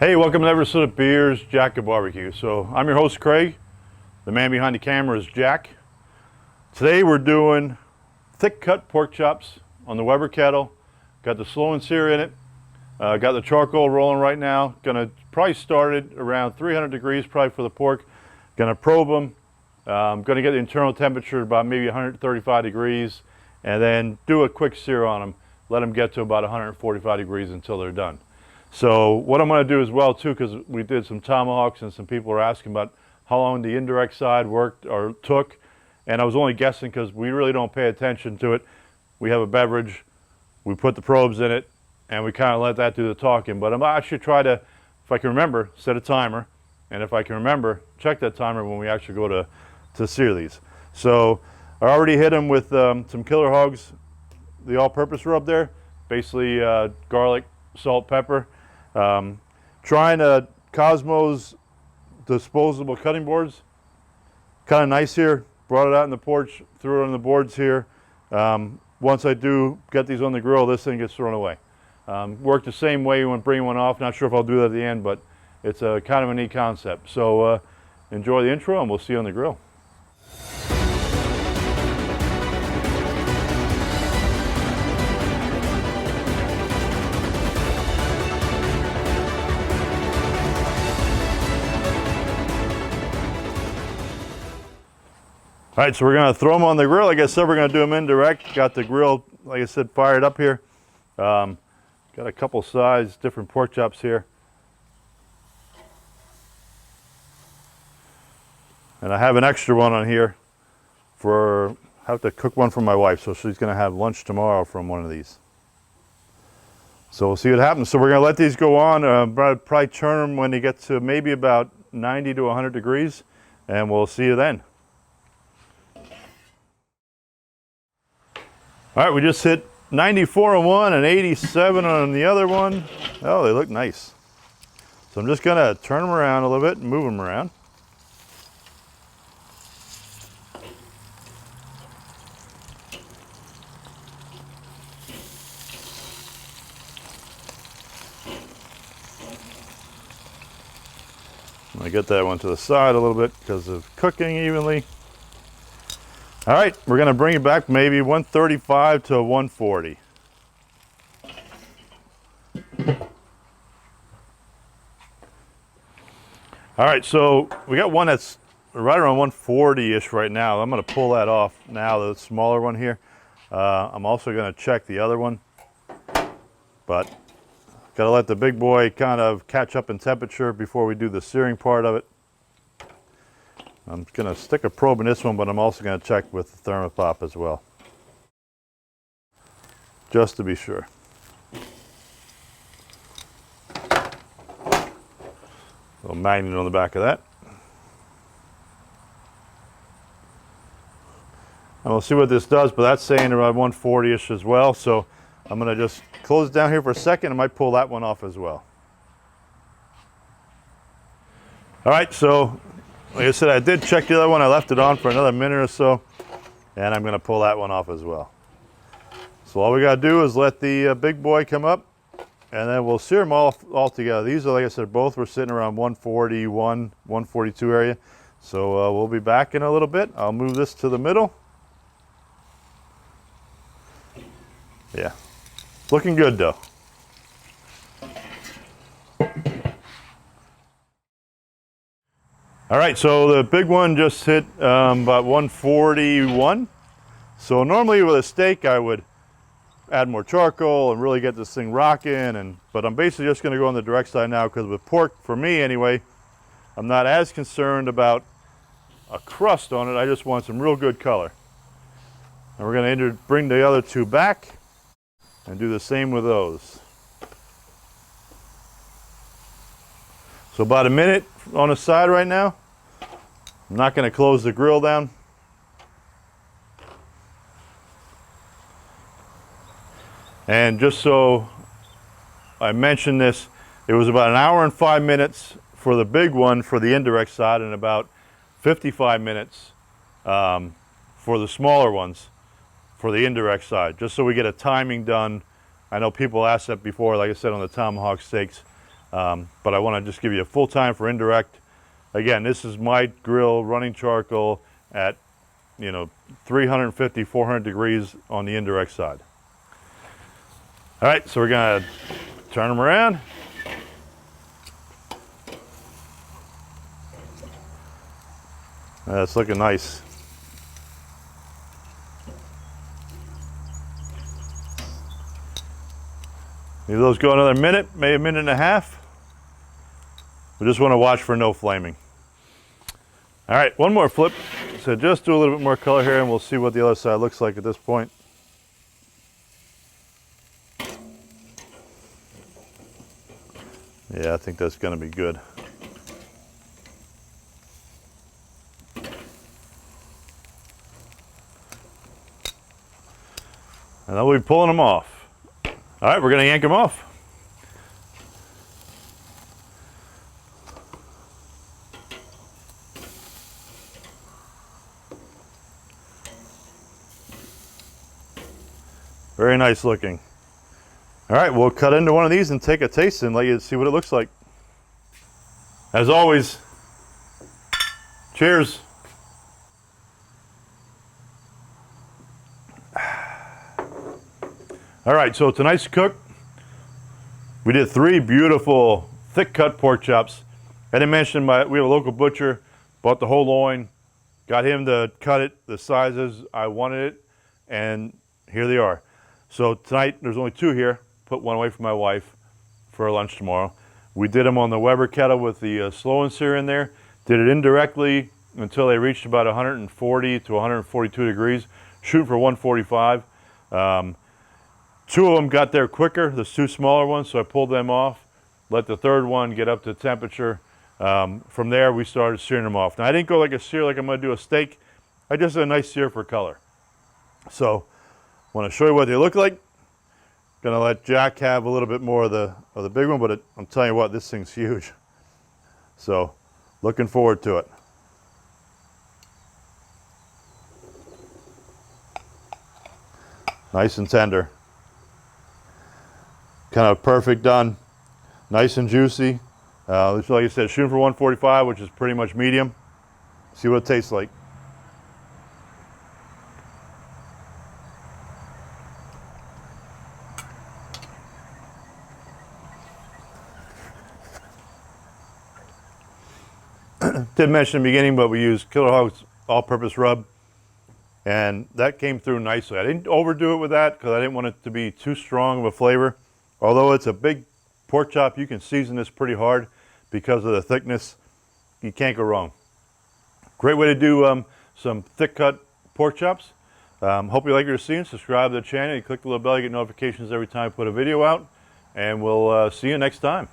Hey, welcome to another episode of Beers, Jack of Barbecue. So I'm your host, Craig. The man behind the camera is Jack. Today we're doing thick cut pork chops on the Weber Kettle. Got the Slow N Sear in it. Got the charcoal rolling right now. Gonna probably start it around 300 degrees probably for the pork. Gonna probe them. Gonna get the internal temperature about maybe 135 degrees and then do a quick sear on them. Let them get to about 145 degrees until they're done. So what I'm going to do as well too, because we did some tomahawks and some people were asking about how long the indirect side worked or took, and I was only guessing because we really don't pay attention to it. We have a beverage, we put the probes in it, and we kind of let that do the talking. But I'm actually try to, if I can remember, set a timer, and if I can remember, check that timer when we actually go to sear these. So I already hit them with some Killer Hogs, the all-purpose rub there, basically garlic, salt, pepper. Trying a Cosmos disposable cutting boards. Kind of nice here. Brought it out in the porch, threw it on the boards here. Once I do get these on the grill, this thing gets thrown away. Worked the same way when bringing one off. Not sure if I'll do that at the end, but it's a kind of a neat concept. So enjoy the intro and we'll see you on the grill. All right, so we're gonna throw them on the grill. Like I said, we're gonna do them indirect. Got the grill, like I said, fired up here. Got a couple size, different pork chops here. And I have an extra one on here I have to cook one for my wife, so she's gonna have lunch tomorrow from one of these. So we'll see what happens. So we're gonna let these go on, probably turn them when they get to maybe about 90 to 100 degrees, and we'll see you then. All right, we just hit 94 on one and 87 on the other one. Oh, they look nice. So I'm just gonna turn them around a little bit and move them around. I get that one to the side a little bit because of cooking evenly. All right, we're gonna bring it back maybe 135 to 140. All right, so we got one that's right around 140-ish right now. I'm gonna pull that off now, the smaller one here. I'm also gonna check the other one, but gotta let the big boy kind of catch up in temperature before we do the searing part of it. I'm going to stick a probe in this one, but I'm also going to check with the thermopop as well, just to be sure. A little magnet on the back of that. And we'll see what this does, but that's saying around 140-ish as well, so I'm going to just close it down here for a second. I might pull that one off as well. All right, so like I said, I did check the other one. I left it on for another minute or so, and I'm going to pull that one off as well. So all we got to do is let the big boy come up, and then we'll sear them all together. These are, like I said, both were sitting around 141, 142 area. So we'll be back in a little bit. I'll move this to the middle. Yeah, looking good though. All right, so the big one just hit about 141. So normally with a steak, I would add more charcoal and really get this thing rocking. But I'm basically just gonna go on the direct side now because with pork, for me anyway, I'm not as concerned about a crust on it. I just want some real good color. And we're gonna bring the other two back and do the same with those. So about a minute on the side right now. I'm not going to close the grill down. And just so I mentioned this, it was about 1 hour and 5 minutes for the big one for the indirect side and about 55 minutes for the smaller ones for the indirect side, just so we get a timing done. I know people asked that before, like I said, on the tomahawk steaks. but I want to just give you a full time for indirect. Again, this is my grill running charcoal at 350, 400 degrees on the indirect side. All right, so we're gonna turn them around. That's looking nice. Leave those go another minute, maybe a minute and a half. We just want to watch for no flaming. All right, one more flip. So just do a little bit more color here and we'll see what the other side looks like at this point. Yeah, I think that's going to be good. And then we'll be pulling them off. All right, we're going to yank them off. Very nice looking. All right, we'll cut into one of these and take a taste and let you see what it looks like. As always, cheers. All right, so tonight's cook, we did 3 beautiful thick cut pork chops. I didn't mention we have a local butcher, bought the whole loin, got him to cut it the sizes I wanted it, and here they are. So tonight, there's only 2 here. Put one away for my wife for lunch tomorrow. We did them on the Weber Kettle with the Slow N Sear in there. Did it indirectly until they reached about 140 to 142 degrees, shooting for 145. 2 of them got there quicker, the 2 smaller ones, so I pulled them off, let the 3rd one get up to temperature. From there, we started searing them off. Now, I didn't go like a sear like I'm going to do a steak. I just did a nice sear for color. So, I want to show you what they look like. Gonna let Jack have a little bit more of the big one, but I'm telling you what, this thing's huge. So, looking forward to it. Nice and tender. Kind of perfect done. Nice and juicy. Like I said, shooting for 145, which is pretty much medium. See what it tastes like. Did mention in the beginning, but we used Killer Hogs all-purpose rub, and that came through nicely. I didn't overdo it with that because I didn't want it to be too strong of a flavor. Although it's a big pork chop, you can season this pretty hard because of the thickness. You can't go wrong. Great way to do some thick cut pork chops. Hope you like what you're seeing. Subscribe to the channel. You click the little bell, you get notifications every time I put a video out, and we'll see you next time.